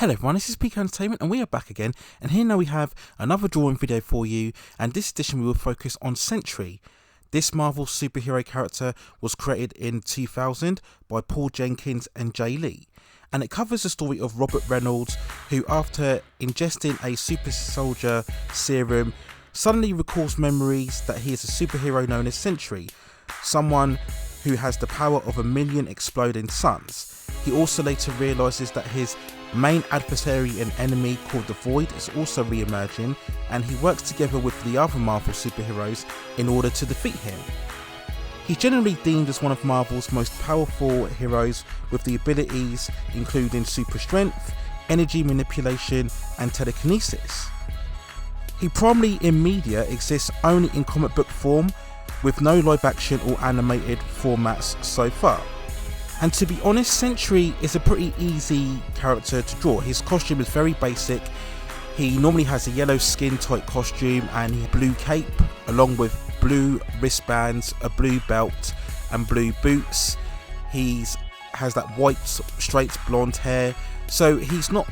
Hello everyone, this is PK Entertainment and we are back again, and here now we have another drawing video for you, and this edition we will focus on Sentry. This Marvel superhero character was created in 2000 by Paul Jenkins and Jay Lee, and it covers the story of Robert Reynolds, who after ingesting a super soldier serum suddenly recalls memories that he is a superhero known as Sentry, someone who has the power of 1,000,000 exploding suns. He also later realises that his main adversary and enemy called the Void is also re-emerging, and he works together with the other Marvel superheroes in order to defeat him. He's generally deemed as one of Marvel's most powerful heroes, with the abilities including super strength, energy manipulation and telekinesis. He primarily in media exists only in comic book form, with no live action or animated formats so far. And to be honest, Sentry is a pretty easy character to draw. His costume is very basic. He normally has a yellow skin tight costume and a blue cape along with blue wristbands, a blue belt and blue boots. He has that white straight blonde hair, so he's not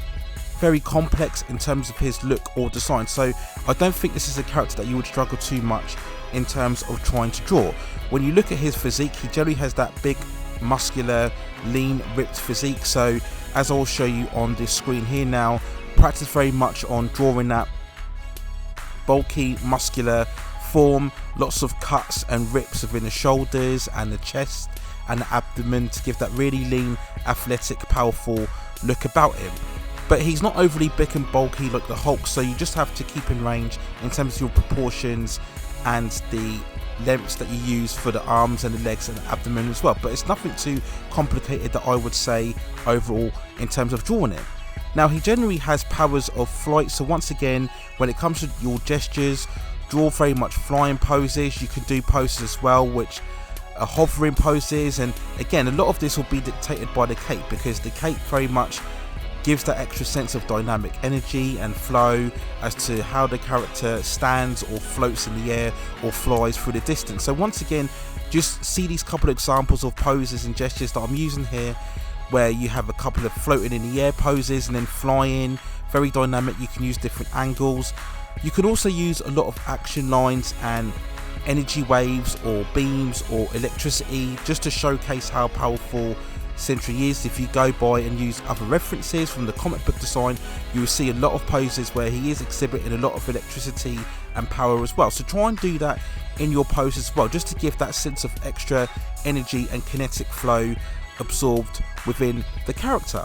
very complex in terms of his look or design, so I don't think this is a character that you would struggle too much in terms of trying to draw. When you look at his physique, he generally has that big muscular, lean, ripped physique, so as I'll show you on this screen here now, practice very much on drawing that bulky, muscular form, lots of cuts and rips within the shoulders and the chest and the abdomen to give that really lean, athletic, powerful look about him. But he's not overly big and bulky like the Hulk, so you just have to keep in range in terms of your proportions and the lengths that you use for the arms and the legs and the abdomen as well. But it's nothing too complicated that I would say overall in terms of drawing it. Now he generally has powers of flight, so once again when it comes to your gestures, draw very much flying poses. You can do poses as well which are hovering poses, and again a lot of this will be dictated by the cape, because the cape very much gives that extra sense of dynamic energy and flow as to how the character stands or floats in the air or flies through the distance. So once again, just see these couple of examples of poses and gestures that I'm using here, where you have a couple of floating in the air poses and then flying, very dynamic. You can use different angles. You can also use a lot of action lines and energy waves or beams or electricity just to showcase how powerful Sentry is. If you go by and use other references from the comic book design, you will see a lot of poses where he is exhibiting a lot of electricity and power as well. So try and do that in your poses as well, just to give that sense of extra energy and kinetic flow absorbed within the character.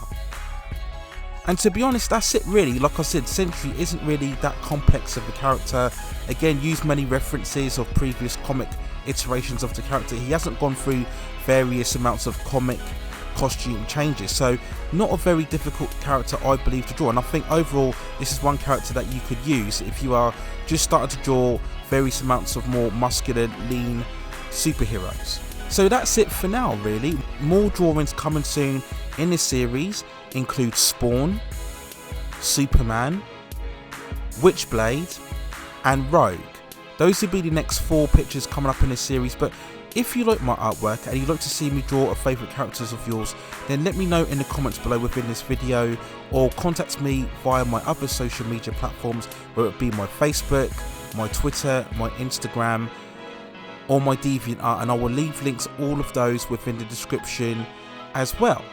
And to be honest, that's it really. Like I said, Sentry isn't really that complex of a character. Again, use many references of previous comic iterations of the character. He hasn't gone through various amounts of comic costume changes, so not a very difficult character I believe to draw, and I think overall this is one character that you could use if you are just starting to draw various amounts of more muscular, lean superheroes. So that's it for now really. More drawings coming soon in this series include Spawn, Superman, Witchblade and Rogue. Those will be the next 4 pictures coming up in this series, but if you like my artwork and you'd like to see me draw a favourite characters of yours, then let me know in the comments below within this video, or contact me via my other social media platforms, whether it be my Facebook, my Twitter, my Instagram or my DeviantArt, and I will leave links all of those within the description as well.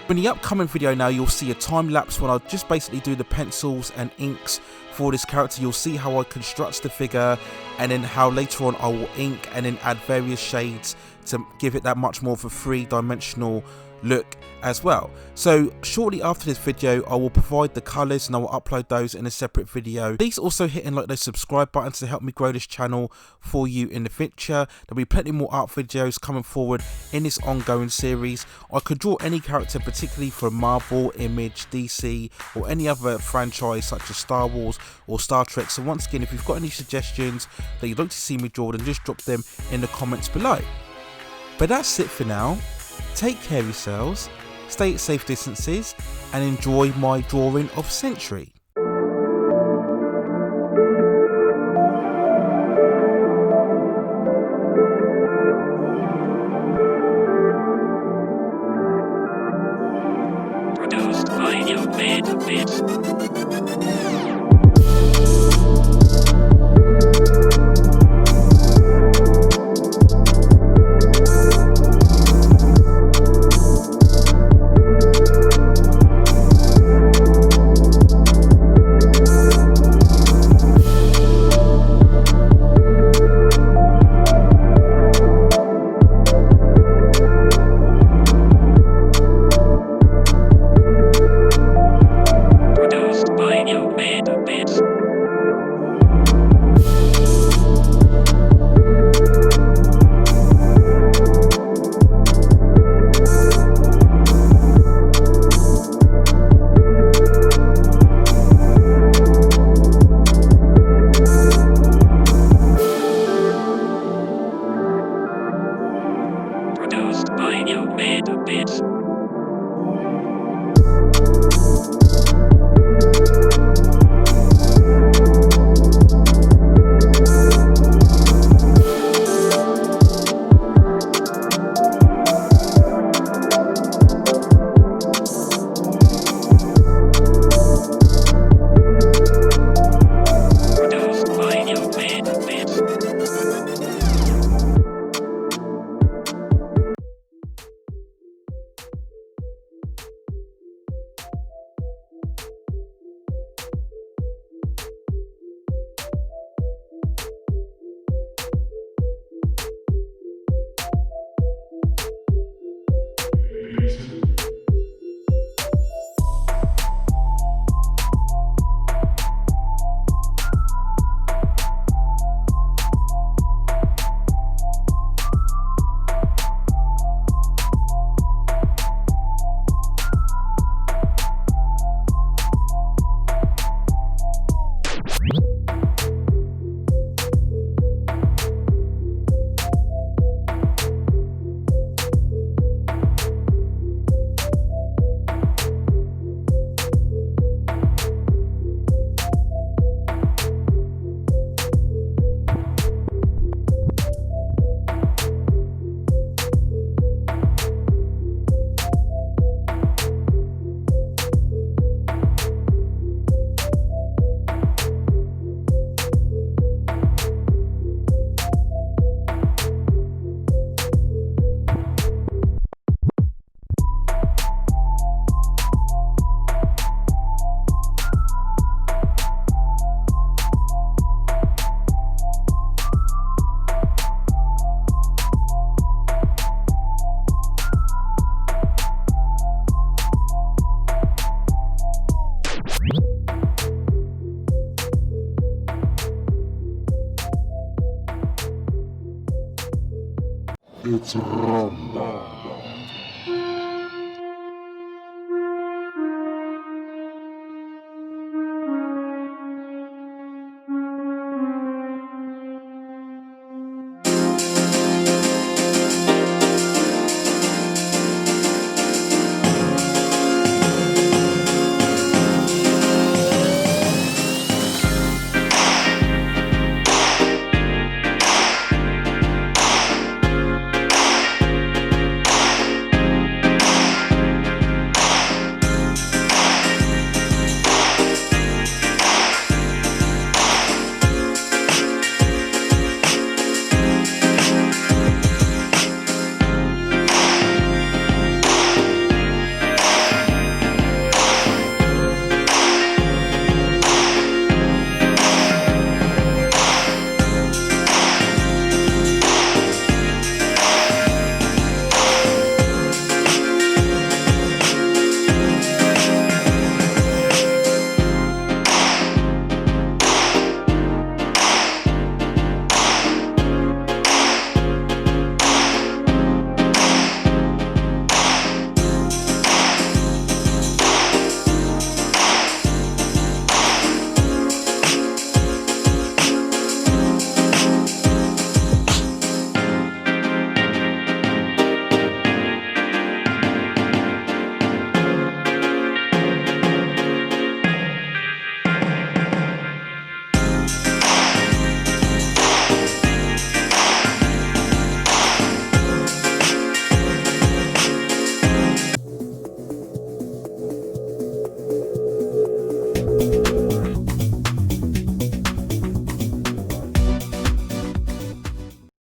In the upcoming video now, you'll see a time lapse when I'll just basically do the pencils and inks for this character. You'll see how I construct the figure, and then how later on I will ink and then add various shades to give it that much more of a 3-dimensional look as well. So shortly after this video I will provide the colours and I will upload those in a separate video. Please also hit and like those subscribe buttons to help me grow this channel for you in the future. There'll be plenty more art videos coming forward in this ongoing series. I could draw any character, particularly from Marvel, Image, DC or any other franchise such as Star Wars or Star Trek. So once again, if you've got any suggestions that you'd like to see me draw, then just drop them in the comments below. But that's it for now. Take care of yourselves, stay at safe distances and enjoy my drawing of Sentry. Produced by Uneedbeatz. It's RONBOMB.